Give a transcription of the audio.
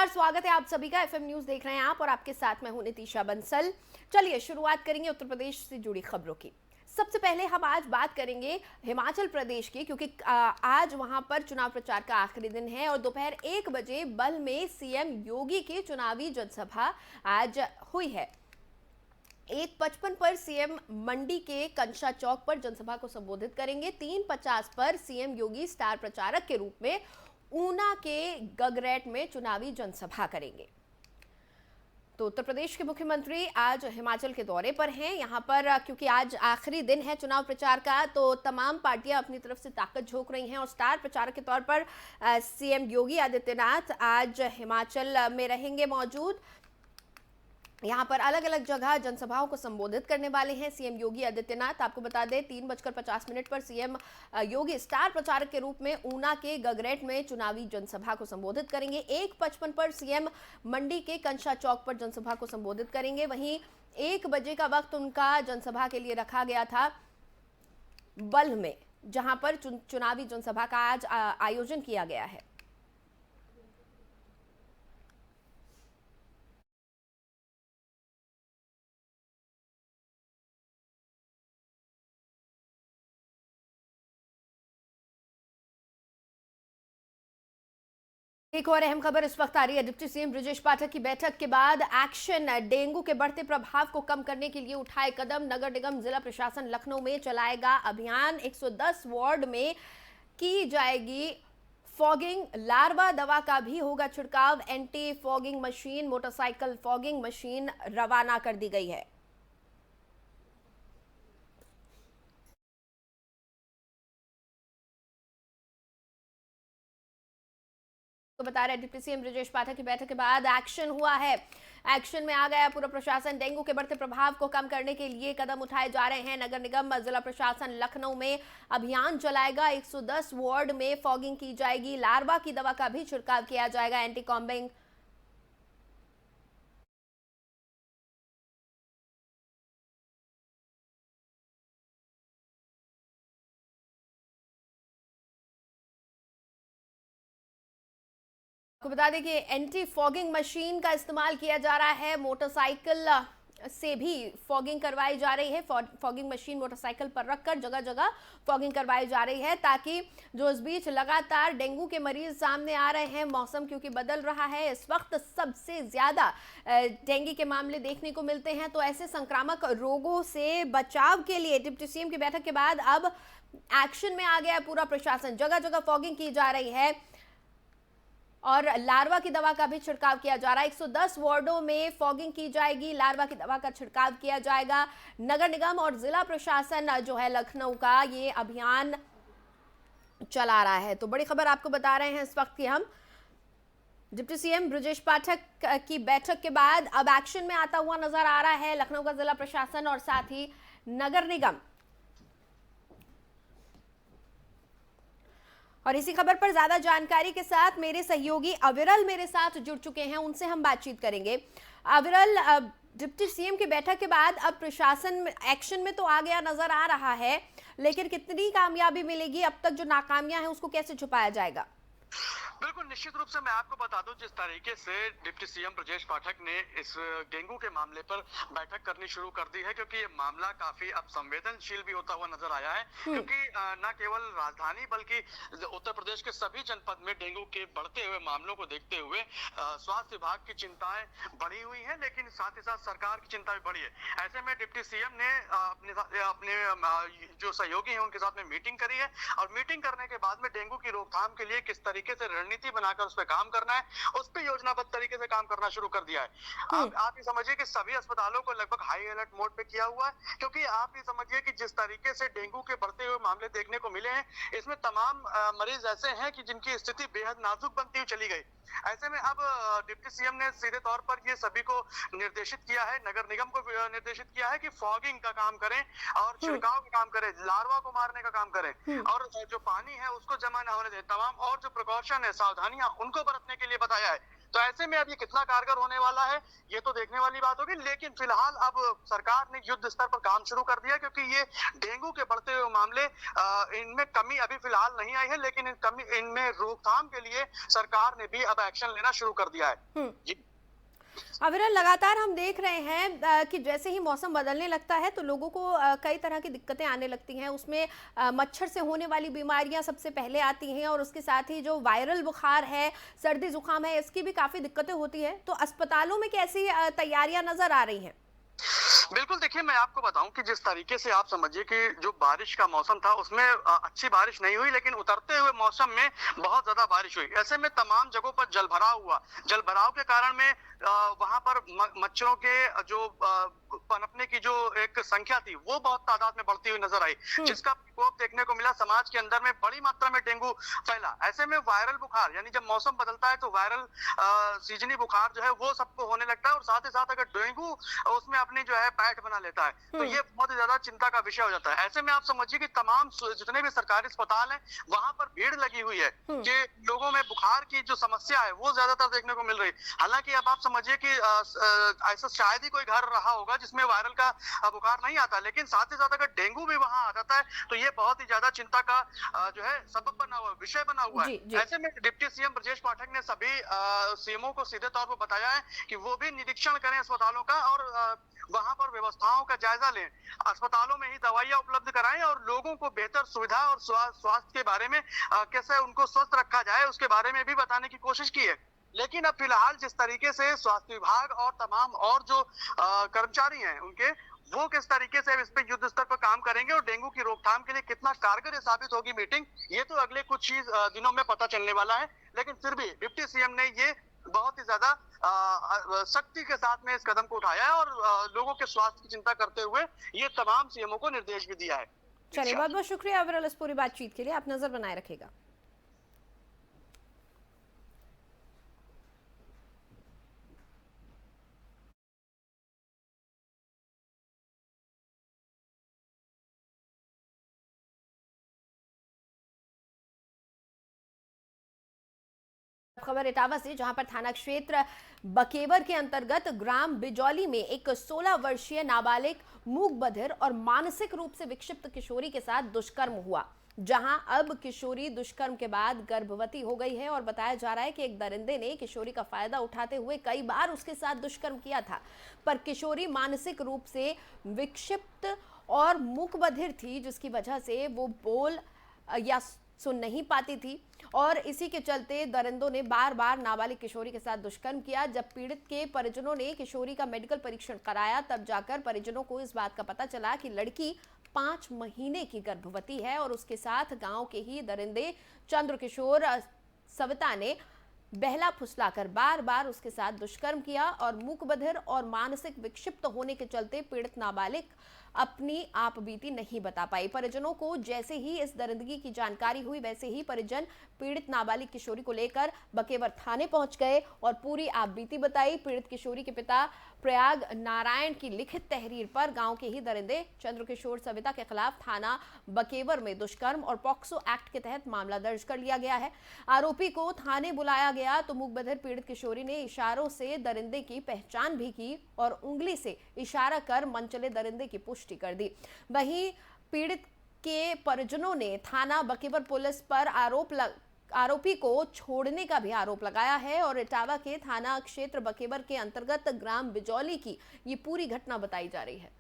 नमस्कार, स्वागत है आप सभी का। एफएम न्यूज देख रहे हैं आप और आपके साथ मैं हूं नितिशा बंसल। चलिए शुरुआत करेंगे उत्तर प्रदेश से जुड़ी खबरों की। सबसे पहले हम आज बात करेंगे हिमाचल प्रदेश की, क्योंकि आज वहां पर चुनाव प्रचार का आखिरी दिन है और दोपहर 1 बजे बल में सीएम योगी की चुनावी जनसभा आज हुई है। 1:55 पर सीएम मंडी के कंशा चौक पर जनसभा को संबोधित करेंगे। 3:50 पर सीएम योगी स्टार प्रचारक के रूप में ऊना के गगरेट में चुनावी जनसभा करेंगे। तो उत्तर प्रदेश के मुख्यमंत्री आज हिमाचल के दौरे पर हैं। यहां पर क्योंकि आज आखिरी दिन है चुनाव प्रचार का, तो तमाम पार्टियां अपनी तरफ से ताकत झोंक रही हैं और स्टार प्रचारक के तौर पर सीएम योगी आदित्यनाथ आज हिमाचल में रहेंगे मौजूद। यहां पर अलग अलग जगह जनसभाओं को संबोधित करने वाले हैं सीएम योगी आदित्यनाथ। आपको बता दें 3:50 पर सीएम योगी स्टार प्रचारक के रूप में ऊना के गगरेट में चुनावी जनसभा को संबोधित करेंगे। 1:55 पर सीएम मंडी के कंशा चौक पर जनसभा को संबोधित करेंगे। वहीं 1 बजे का वक्त उनका जनसभा के लिए रखा गया था बल्ह में, जहां पर चुनावी जनसभा का आज आयोजन किया गया है। एक और अहम खबर इस वक्त आ रही है। डिप्टी सीएम बृजेश पाठक की बैठक के बाद एक्शन। डेंगू के बढ़ते प्रभाव को कम करने के लिए उठाए कदम। नगर निगम जिला प्रशासन लखनऊ में चलाएगा अभियान। 110 वार्ड में की जाएगी फॉगिंग। लार्वा दवा का भी होगा छिड़काव। Anti fogging machine, motorcycle fogging machine रवाना कर दी गई है। तो बता रहे डिप्टी सीएम बृजेश पाठक की बैठक के बाद एक्शन हुआ है। एक्शन में आ गया पूरा प्रशासन। डेंगू के बढ़ते प्रभाव को कम करने के लिए कदम उठाए जा रहे हैं। नगर निगम जिला प्रशासन लखनऊ में अभियान चलाएगा। 110 वार्ड में फॉगिंग की जाएगी। लार्वा की दवा का भी छिड़काव किया जाएगा। एंटी कॉम्बिंग आपको बता दें कि एंटी फॉगिंग मशीन का इस्तेमाल किया जा रहा है। मोटरसाइकिल से भी फॉगिंग करवाई जा रही है। फॉगिंग मशीन मोटरसाइकिल पर रखकर जगह जगह फॉगिंग करवाई जा रही है, ताकि जो इस बीच लगातार डेंगू के मरीज सामने आ रहे हैं। मौसम क्योंकि बदल रहा है, इस वक्त सबसे ज्यादा डेंगू के मामले देखने को मिलते हैं। तो ऐसे संक्रामक रोगों से बचाव के लिए डिप्टी सीएम की बैठक के बाद अब एक्शन में आ गया पूरा प्रशासन। जगह जगह फॉगिंग की जा रही है और लार्वा की दवा का भी छिड़काव किया जा रहा है। 110 वार्डों में फॉगिंग की जाएगी। लार्वा की दवा का छिड़काव किया जाएगा। नगर निगम और जिला प्रशासन जो है लखनऊ का, ये अभियान चला रहा है। तो बड़ी खबर आपको बता रहे हैं इस वक्त की हम। डिप्टी सीएम बृजेश पाठक की बैठक के बाद अब एक्शन में आता हुआ नजर आ रहा है लखनऊ का जिला प्रशासन और साथ ही नगर निगम। और इसी खबर पर ज्यादा जानकारी के साथ मेरे सहयोगी अविरल मेरे साथ जुड़ चुके हैं, उनसे हम बातचीत करेंगे। अविरल, डिप्टी सीएम की बैठक के बाद अब प्रशासन एक्शन में तो आ गया नजर आ रहा है, लेकिन कितनी कामयाबी मिलेगी? अब तक जो नाकामियां हैं उसको कैसे छुपाया जाएगा? बिल्कुल, निश्चित रूप से मैं आपको बता दूं, जिस तरीके से डिप्टी सीएम बृजेश पाठक ने इस डेंगू के मामले पर बैठक करनी शुरू कर दी है, क्योंकि ये मामला काफी अब संवेदनशील भी होता हुआ नजर आया है। क्योंकि न केवल राजधानी बल्कि उत्तर प्रदेश के सभी जनपद में डेंगू के बढ़ते हुए मामलों को देखते हुए स्वास्थ्य विभाग की चिंताएं बढ़ी हुई है, लेकिन साथ ही साथ सरकार की चिंता भी बढ़ी है। ऐसे में डिप्टी सीएम ने अपने जो सहयोगी हैं उनके साथ में मीटिंग करी है और मीटिंग करने के बाद में डेंगू की रोकथाम के लिए किस तरीके से रणनीति बनाकर उस पर काम करना है, उस पर योजनाबद्ध तरीके से काम करना शुरू कर दिया है। आप ये समझिए कि सभी अस्पतालों को लगभग हाई अलर्ट मोड पे किया हुआ है, क्योंकि आप ये समझिए कि जिस तरीके से डेंगू के बढ़ते हुए मामले देखने को मिले हैं, इसमें तमाम मरीज ऐसे हैं कि जिनकी स्थिति बेहद नाजुक बनती हुई चली गई। ऐसे में अब डिप्टी सीएम ने सीधे तौर पर ये सभी को निर्देशित किया है, नगर निगम को निर्देशित किया है कि फॉगिंग का काम करें और छिड़काव का काम करें, लार्वा को मारने का काम करें और जो पानी है उसको जमा ना होने दें। तमाम और जो प्रिकॉशन है, सावधानियां, उनको बरतने के लिए बताया है। तो ऐसे में अब ये कितना कारगर होने वाला है ये तो देखने वाली बात होगी, लेकिन फिलहाल अब सरकार ने युद्ध स्तर पर काम शुरू कर दिया, क्योंकि ये डेंगू के बढ़ते हुए मामले इनमें कमी अभी फिलहाल नहीं आई है, लेकिन इनमें रोकथाम के लिए सरकार ने भी अब एक्शन लेना शुरू कर दिया है। जी अविरल, लगातार हम देख रहे हैं कि जैसे ही मौसम बदलने लगता है तो लोगों को कई तरह की दिक्कतें आने लगती हैं। उसमें मच्छर से होने वाली बीमारियां सबसे पहले आती हैं और उसके साथ ही जो वायरल बुखार है, सर्दी जुकाम है, इसकी भी काफ़ी दिक्कतें होती हैं। तो अस्पतालों में कैसी तैयारियां नज़र आ रही हैं? बिल्कुल, देखिए मैं आपको बताऊं कि जिस तरीके से आप समझिए कि जो बारिश का मौसम था उसमें अच्छी बारिश नहीं हुई, लेकिन उतरते हुए मौसम में बहुत ज्यादा बारिश हुई। ऐसे में तमाम जगहों पर जलभराव हुआ। जलभराव के कारण में वहां पर मच्छरों के जो पनपने की जो एक संख्या थी वो बहुत तादाद में बढ़ती हुई नजर आई, जिसका प्रकोप देखने को मिला। समाज के अंदर में बड़ी मात्रा में डेंगू फैला। ऐसे में वायरल बुखार, यानी जब मौसम बदलता है तो वायरल सीजनी बुखार जो है वो सबको होने लगता है, और साथ ही साथ अगर डेंगू उसमें अपनी जो है पैठ बना लेता है तो ये बहुत ही ज्यादा चिंता का विषय हो जाता है। ऐसे में आप समझिए कि तमाम जितने भी सरकारी अस्पताल हैं वहां पर भीड़ लगी हुई है कि लोगों में बुखार की जो समस्या है वो ज्यादातर देखने को मिल रही। हालांकि अब आप समझिए कि ऐसा शायद ही कोई घर रहा होगा जिसमें वायरल का बुखार नहीं आता, लेकिन साथ ही साथ अगर डेंगू भी वहां आ जाता है तो ये बहुत ही ज्यादा चिंता का जो है सबब बना हुआ, विषय बना हुआ है। ऐसे में डिप्टी सीएम ब्रजेश पाठक ने सभी सीएमओ को सीधे तौर पर बताया है कि वो भी निरीक्षण करें अस्पतालों का और वहां पर व्यवस्थाओं का जायजा लें, अस्पतालों में ही दवाइयां उपलब्ध कराएं और लोगों को बेहतर सुविधा और स्वास्थ्य के बारे में कैसे उनको स्वस्थ रखा जाए उसके बारे में भी बताने की कोशिश की है। लेकिन अब फिलहाल जिस तरीके से स्वास्थ्य विभाग और तमाम और जो कर्मचारी हैं उनके, वो किस तरीके से इस पे युद्ध स्तर पर काम करेंगे और डेंगू की रोकथाम के लिए कितना कारगर साबित होगी मीटिंग, ये तो अगले कुछ ही दिनों में पता चलने वाला है। लेकिन फिर भी डिप्टी सीएम ने ये बहुत ही ज्यादा सख्ती के साथ में इस कदम को उठाया है और लोगों के स्वास्थ्य की चिंता करते हुए ये तमाम सीएमओ को निर्देश भी दिया है। चलिए, बहुत बहुत शुक्रिया अविरल इस पूरी बातचीत के लिए। आप नजर बनाए रखेगा। खबर इटावा से, जहां पर थाना क्षेत्र बकेवर के अंतर्गत ग्राम बिजौली में एक 16 वर्षीय नाबालिग मूक बधिर और मानसिक रूप से विक्षिप्त किशोरी के साथ दुष्कर्म हुआ, जहां अब किशोरी दुष्कर्म के बाद गर्भवती हो गई है। और बताया जा रहा है कि एक दरिंदे ने किशोरी का फायदा उठाते हुए कई बार उसके साथ दुष्कर्म किया था, पर किशोरी मानसिक रूप से विक्षिप्त और मूक बधिर थी, जिसकी वजह से वो बोल या सुन नहीं पाती थी और इसी के चलते दरिंदों ने बार बार नाबालिग किशोरी के साथ दुष्कर्म किया। जब पीड़ित के परिजनों ने किशोरी का मेडिकल परीक्षण कराया तब जाकर परिजनों को इस बात का पता चला कि लड़की 5 महीने की गर्भवती है और उसके साथ गांव के ही दरिंदे चंद्रकिशोर सविता ने बहला फुसलाकर बार बार उसके साथ दुष्कर्म किया और मूक बधिर और मानसिक विक्षिप्त होने के चलते पीड़ित नाबालिग अपनी आप बीती नहीं बता पाई। परिजनों को जैसे ही इस दरिंदगी की जानकारी हुई वैसे ही परिजन पीड़ित नाबालिग किशोरी को लेकर बकेवर थाने पहुंच गए और पूरी आप बीती बताई। पीड़ित किशोरी के पिता प्रयाग नारायण की लिखित तहरीर पर गांव के ही दरिंदे चंद्रकिशोर सविता के खिलाफ थाना बकेवर में दुष्कर्म और पॉक्सो एक्ट के तहत मामला दर्ज कर लिया गया है। आरोपी को थाने बुलाया गया तो मूक बधिर पीड़ित किशोरी ने इशारों से दरिंदे की पहचान भी की और उंगली से इशारा कर मनचले दरिंदे की पुष्टि कर दी। वहीं पीड़ित के परिजनों ने थाना बकेवर पुलिस पर आरोपी को छोड़ने का भी आरोप लगाया है और इटावा के थाना क्षेत्र बकेवर के अंतर्गत ग्राम बिजौली की ये पूरी घटना बताई जा रही है।